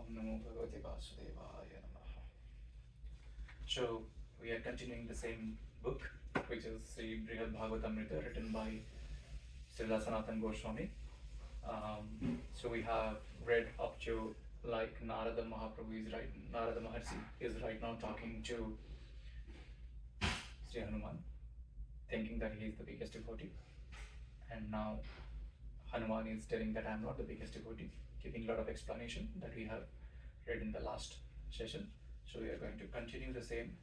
Om Namo Bhagavate Vasudevaya Namaha. So we are continuing the same book, which is the Brihad Bhagavatam written by Srila Sanatana Goswami. So we have read up to like Narada Maharshi is right now talking to Sri Hanuman, thinking that he is the biggest devotee, and now Hanuman is telling that I am not the biggest devotee, giving a lot of explanation that we have read in the last session. So we are going to continue the same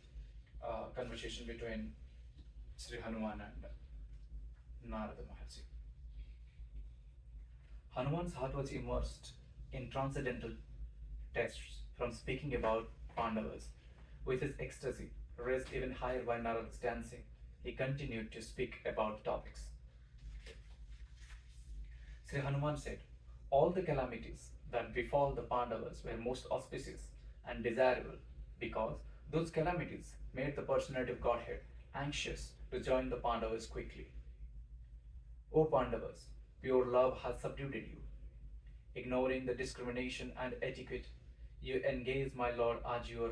conversation between Sri Hanuman and Narada Maharshi. Hanuman's heart was immersed in transcendental texts from speaking about Pandavas. With his ecstasy raised even higher by Narada's dancing, he continued to speak about topics. Sri Hanuman said, all the calamities that befall the Pandavas were most auspicious and desirable because those calamities made the personality of Godhead anxious to join the Pandavas quickly. O Pandavas, pure love has subdued you. Ignoring the discrimination and etiquette, you engage my Lord as your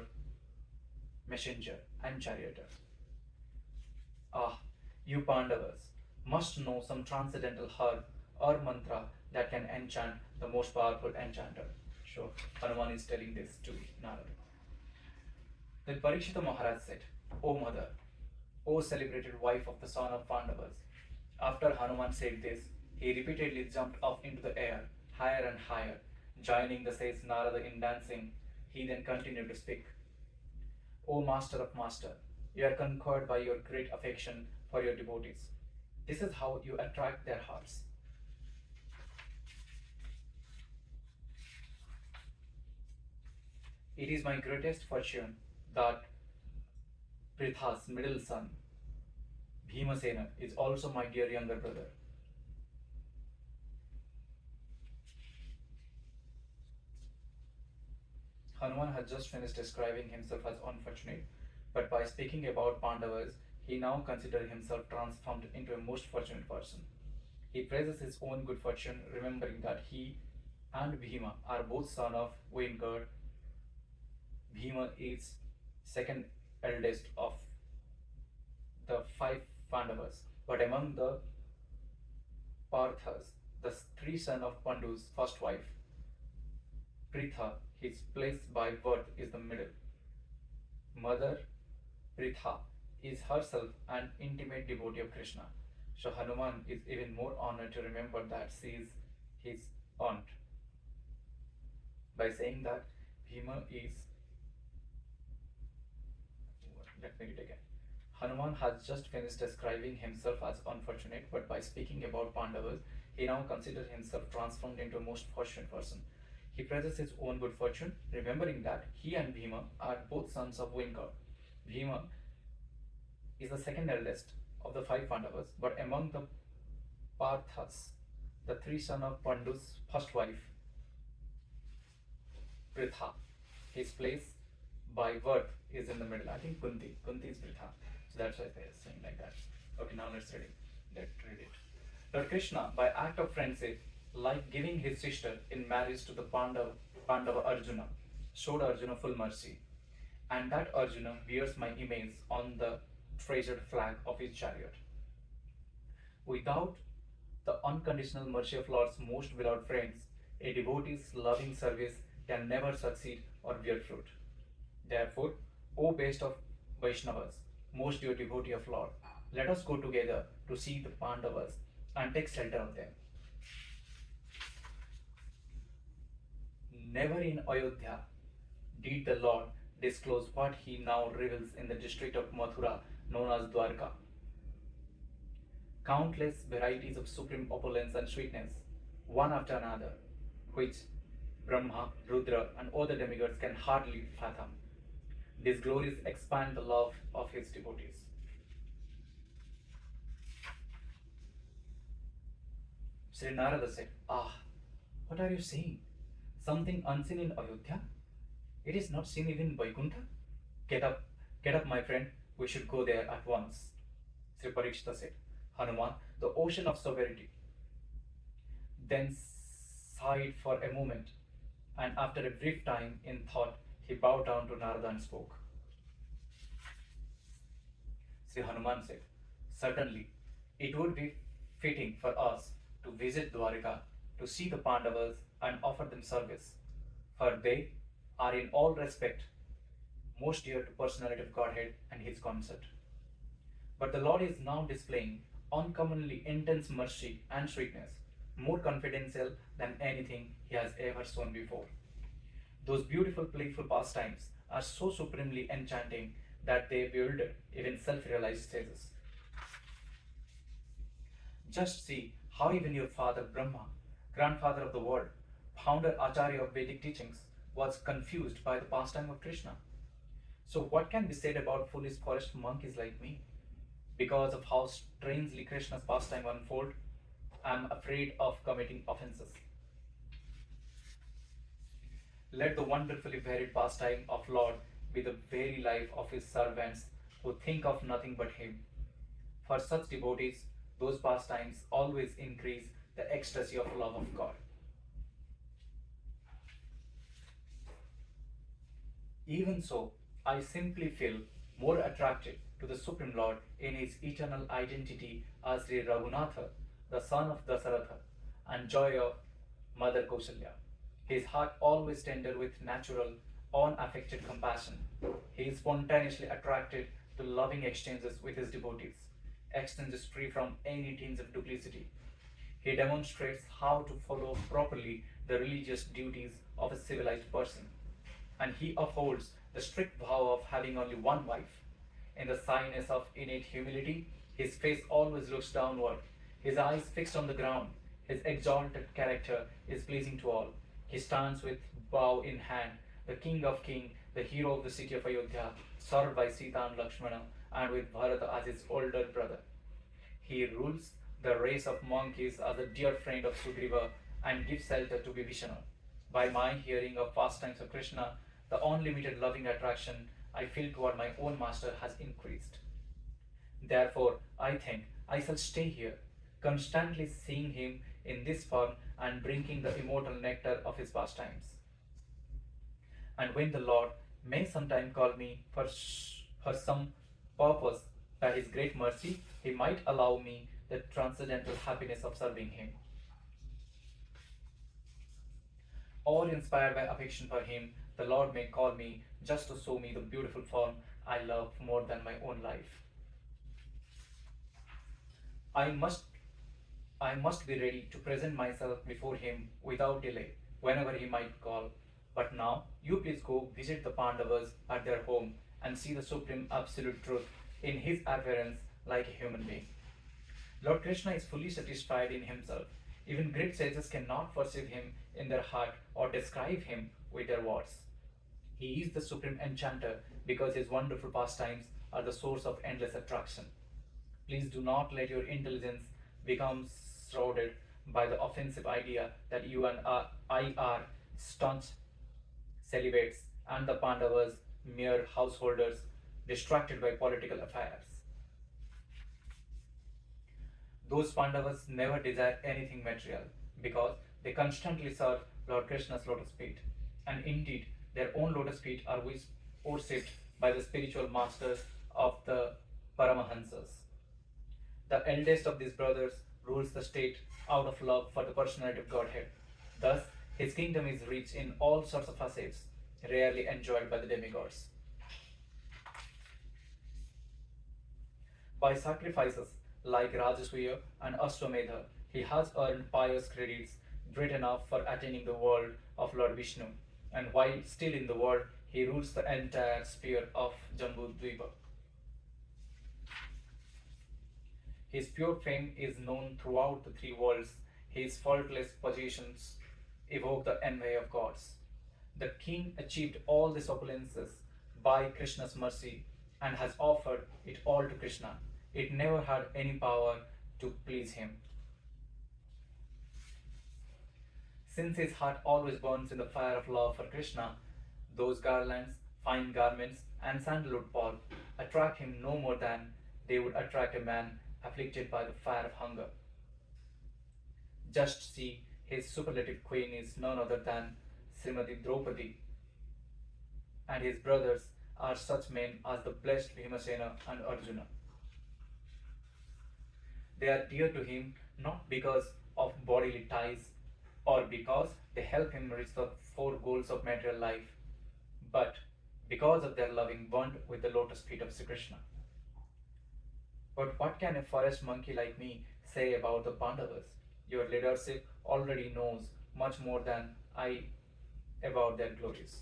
messenger and charioteer. Ah, you Pandavas must know some transcendental herb or mantra that can enchant the most powerful enchanter. So Hanuman is telling this to Narada. Then Parikshita Maharaj said, O mother, O celebrated wife of the son of Pandavas. After Hanuman said this, he repeatedly jumped up into the air, higher and higher, joining the sage Narada in dancing. He then continued to speak. O master of master, you are conquered by your great affection for your devotees. This is how you attract their hearts. It is my greatest fortune that Pritha's middle son, Bhimasena, is also my dear younger brother. Hanuman had just finished describing himself as unfortunate, but by speaking about Pandavas, he now considered himself transformed into a most fortunate person. He praises his own good fortune, remembering that he and Bhima are both sons of Vaingard. Bhima is second eldest of the 5 Pandavas, but among the Parthas, the 3 sons of Pandu's first wife, Pritha, his place by birth is the middle. Mother Pritha is herself an intimate devotee of Krishna. So Hanuman is even more honored to remember that she is his aunt. By saying that Bhima is, let me read again. Hanuman has just finished describing himself as unfortunate, but by speaking about Pandavas, he now considers himself transformed into a most fortunate person. He praises his own good fortune, remembering that he and Bhima are both sons of Vaingard. Bhima is the second eldest of the 5 Pandavas, but among the Parthas, the 3 sons of Pandu's first wife, Pritha, his place by birth is in the middle. I think Kunti is Pritha. So that's why they're saying like that. Okay, now let's read it. Let's read it. Lord Krishna, by act of friendship, like giving his sister in marriage to the Pandava Arjuna, showed Arjuna full mercy. And that Arjuna wears my image on the treasured flag of his chariot. Without the unconditional mercy of Lord's most beloved friends, a devotee's loving service can never succeed or bear fruit. Therefore, O best of Vaishnavas, most dear devotee of Lord, let us go together to see the Pandavas and take shelter of them. Never in Ayodhya did the Lord disclose what he now reveals in the district of Mathura known as Dwarka. Countless varieties of supreme opulence and sweetness, one after another, which Brahma, Rudra, and other demigods can hardly fathom. These glories expand the love of his devotees. Sri Narada said, Ah, what are you saying? Something unseen in Ayodhya? It is not seen even in Vaikuntha? Get up, my friend, we should go there at once. Sri Parikshita said, Hanuman, the ocean of sovereignty, then sighed for a moment and after a brief time in thought, he bowed down to Narada and spoke. Sri Hanuman said, "Certainly, it would be fitting for us to visit Dwarika to see the Pandavas and offer them service, for they are in all respect most dear to personality of Godhead and his concert. But the Lord is now displaying uncommonly intense mercy and sweetness, more confidential than anything he has ever shown before. Those beautiful, playful pastimes are so supremely enchanting that they bewilder even self-realized sages. Just see how even your father Brahma, grandfather of the world, founder Acharya of Vedic teachings, was confused by the pastime of Krishna. So what can be said about foolish forest monkeys like me? Because of how strangely Krishna's pastime unfold, I am afraid of committing offenses. Let the wonderfully varied pastime of Lord be the very life of his servants who think of nothing but him. For such devotees, those pastimes always increase the ecstasy of love of God. Even so, I simply feel more attracted to the Supreme Lord in his eternal identity as Sri Raghunatha, the son of Dasaratha, and joy of Mother Kausalya. His heart always tender with natural, unaffected compassion. He is spontaneously attracted to loving exchanges with his devotees, exchanges free from any tinge of duplicity. He demonstrates how to follow properly the religious duties of a civilized person, and he upholds the strict vow of having only one wife. In the shyness of innate humility, his face always looks downward, his eyes fixed on the ground. His exalted character is pleasing to all. He stands with bow in hand, the king of kings, the hero of the city of Ayodhya, served by Sita and Lakshmana, and with Bharata as his older brother. He rules the race of monkeys as a dear friend of Sugriva and gives shelter to Vibhishana. By my hearing of pastimes of Krishna, the unlimited loving attraction I feel toward my own master has increased. Therefore, I think I shall stay here, constantly seeing him in this form and drinking the immortal nectar of his pastimes. And when the Lord may sometime call me for some purpose, by his great mercy, he might allow me the transcendental happiness of serving him. Or inspired by affection for him, the Lord may call me just to show me the beautiful form I love more than my own life. I must I must be ready to present myself before him without delay, whenever he might call. But now, you please go visit the Pandavas at their home and see the supreme absolute truth in his appearance like a human being. Lord Krishna is fully satisfied in himself. Even great sages cannot perceive him in their heart or describe him with their words. He is the supreme enchanter because his wonderful pastimes are the source of endless attraction. Please do not let your intelligence become shrouded by the offensive idea that you and I are staunch celibates and the Pandavas mere householders distracted by political affairs. Those Pandavas never desire anything material because they constantly serve Lord Krishna's lotus feet, and indeed their own lotus feet are worshipped by the spiritual masters of the Paramahansas. The eldest of these brothers rules the state out of love for the personality of Godhead. Thus, his kingdom is rich in all sorts of facets, rarely enjoyed by the demigods. By sacrifices like Rajasuya and Ashwamedha, he has earned pious credits great enough for attaining the world of Lord Vishnu, and while still in the world, he rules the entire sphere of Jambudvipa. His pure fame is known throughout the three worlds. His faultless positions evoke the envy of gods. The king achieved all these opulences by Krishna's mercy and has offered it all to Krishna. It never had any power to please him. Since his heart always burns in the fire of love for Krishna, those garlands, fine garments, and sandalwood pall attract him no more than they would attract a man afflicted by the fire of hunger. Just see, his superlative queen is none other than Srimati Draupadi and his brothers are such men as the blessed Bhimasena and Arjuna. They are dear to him not because of bodily ties or because they help him reach the four goals of material life, but because of their loving bond with the lotus feet of Sri Krishna. But what can a forest monkey like me say about the Pandavas? Your leadership already knows much more than I about their glories.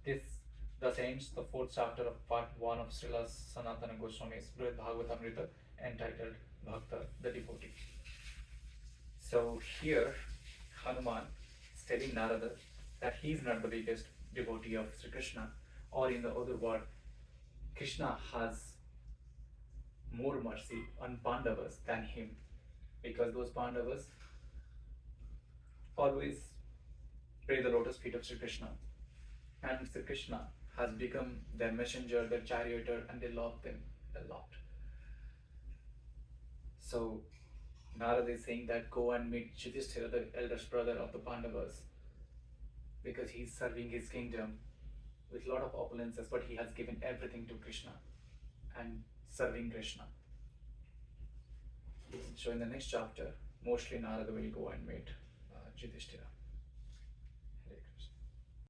This thus ends the fourth chapter of part 1 of Srila Sanatana Goswami's Brihad Bhagavatam entitled Bhakta the Devotee. So here Hanuman is telling Narada that he is not the biggest devotee of Sri Krishna, or in the other word, Krishna has more mercy on Pandavas than him, because those Pandavas always pray the lotus feet of Sri Krishna, and Sri Krishna has become their messenger, their charioteer, and they love them a lot. So Narada is saying that go and meet Yudhishthira, the eldest brother of the Pandavas, because he's serving his kingdom with a lot of opulences, but he has given everything to Krishna and serving Krishna. So in the next chapter, mostly Narada will go and meet Yudhishthira.